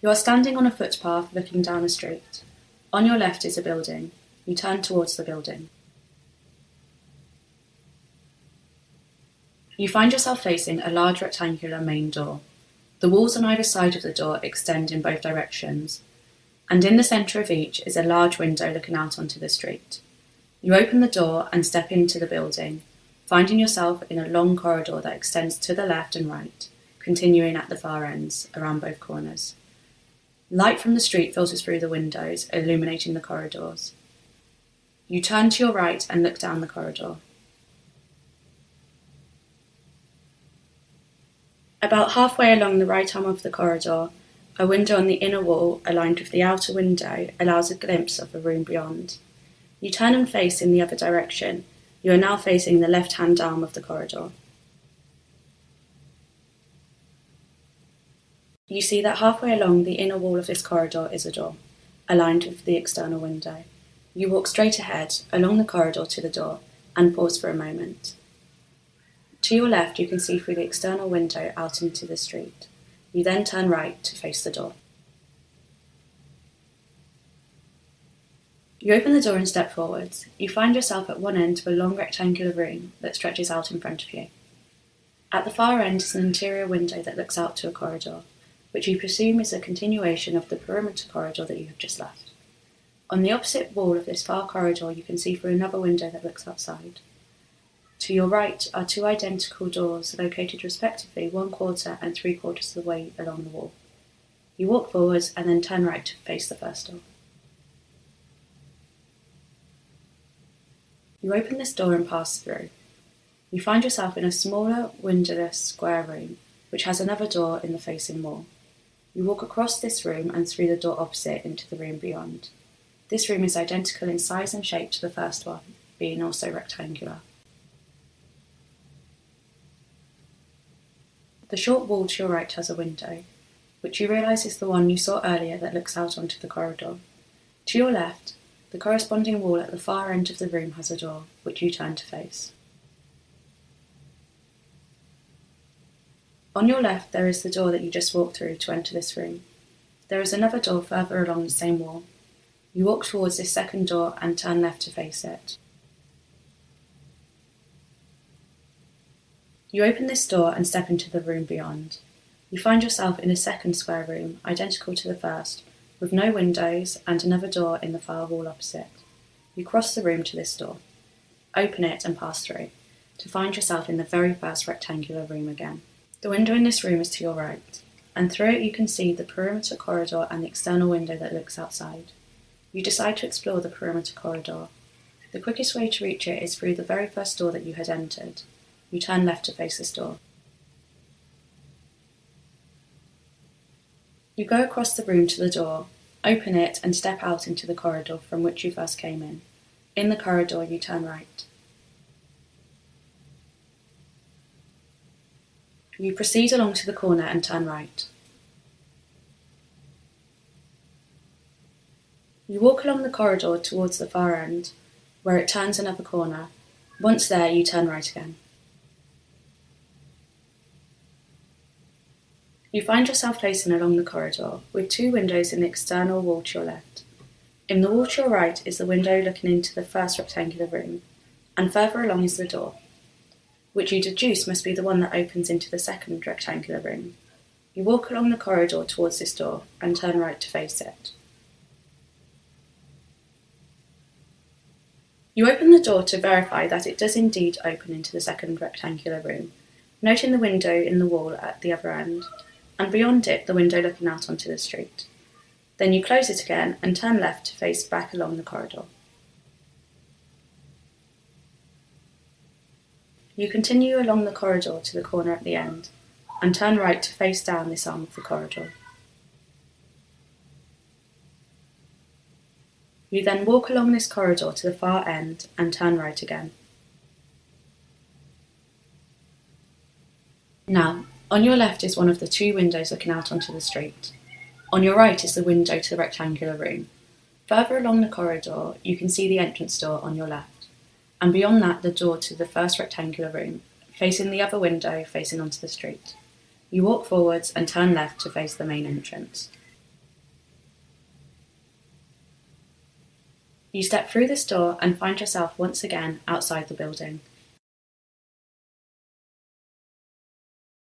You are standing on a footpath looking down a street. On your left is a building. You turn towards the building. You find yourself facing a large rectangular main door. The walls on either side of the door extend in both directions, and in the centre of each is a large window looking out onto the street. You open the door and step into the building, finding yourself in a long corridor that extends to the left and right, continuing at the far ends, around both corners. Light from the street filters through the windows, illuminating the corridors. You turn to your right and look down the corridor. About halfway along the right arm of the corridor, a window on the inner wall, aligned with the outer window, allows a glimpse of the room beyond. You turn and face in the other direction. You are now facing the left-hand arm of the corridor. You see that halfway along the inner wall of this corridor is a door, aligned with the external window. You walk straight ahead, along the corridor to the door, and pause for a moment. To your left, you can see through the external window out into the street. You then turn right to face the door. You open the door and step forwards. You find yourself at one end of a long rectangular room that stretches out in front of you. At the far end is an interior window that looks out to a corridor, which you presume is a continuation of the perimeter corridor that you have just left. On the opposite wall of this far corridor, you can see through another window that looks outside. To your right are two identical doors located respectively 1/4 and 3/4 of the way along the wall. You walk forwards and then turn right to face the first door. You open this door and pass through. You find yourself in a smaller, windowless square room, which has another door in the facing wall. You walk across this room and through the door opposite into the room beyond. This room is identical in size and shape to the first one, being also rectangular. The short wall to your right has a window, which you realise is the one you saw earlier that looks out onto the corridor. To your left, the corresponding wall at the far end of the room has a door, which you turn to face. On your left, there is the door that you just walked through to enter this room. There is another door further along the same wall. You walk towards this second door and turn left to face it. You open this door and step into the room beyond. You find yourself in a second square room, identical to the first, with no windows and another door in the far wall opposite. You cross the room to this door, open it and pass through, to find yourself in the very first rectangular room again. The window in this room is to your right, and through it you can see the perimeter corridor and the external window that looks outside. You decide to explore the perimeter corridor. The quickest way to reach it is through the very first door that you had entered. You turn left to face this door. You go across the room to the door, open it and step out into the corridor from which you first came in. In the corridor, you turn right. You proceed along to the corner and turn right. You walk along the corridor towards the far end, where it turns another corner. Once there, you turn right again. You find yourself facing along the corridor, with two windows in the external wall to your left. In the wall to your right is the window looking into the first rectangular room, and further along is the door, which you deduce must be the one that opens into the second rectangular room. You walk along the corridor towards this door, and turn right to face it. You open the door to verify that it does indeed open into the second rectangular room, noting the window in the wall at the other end, and beyond it the window looking out onto the street. Then you close it again and turn left to face back along the corridor. You continue along the corridor to the corner at the end, and turn right to face down this arm of the corridor. You then walk along this corridor to the far end and turn right again. Now, on your left is one of the two windows looking out onto the street. On your right is the window to the rectangular room. Further along the corridor, you can see the entrance door on your left, and beyond that the door to the first rectangular room, facing the other window facing onto the street. You walk forwards and turn left to face the main entrance. You step through this door and find yourself once again outside the building.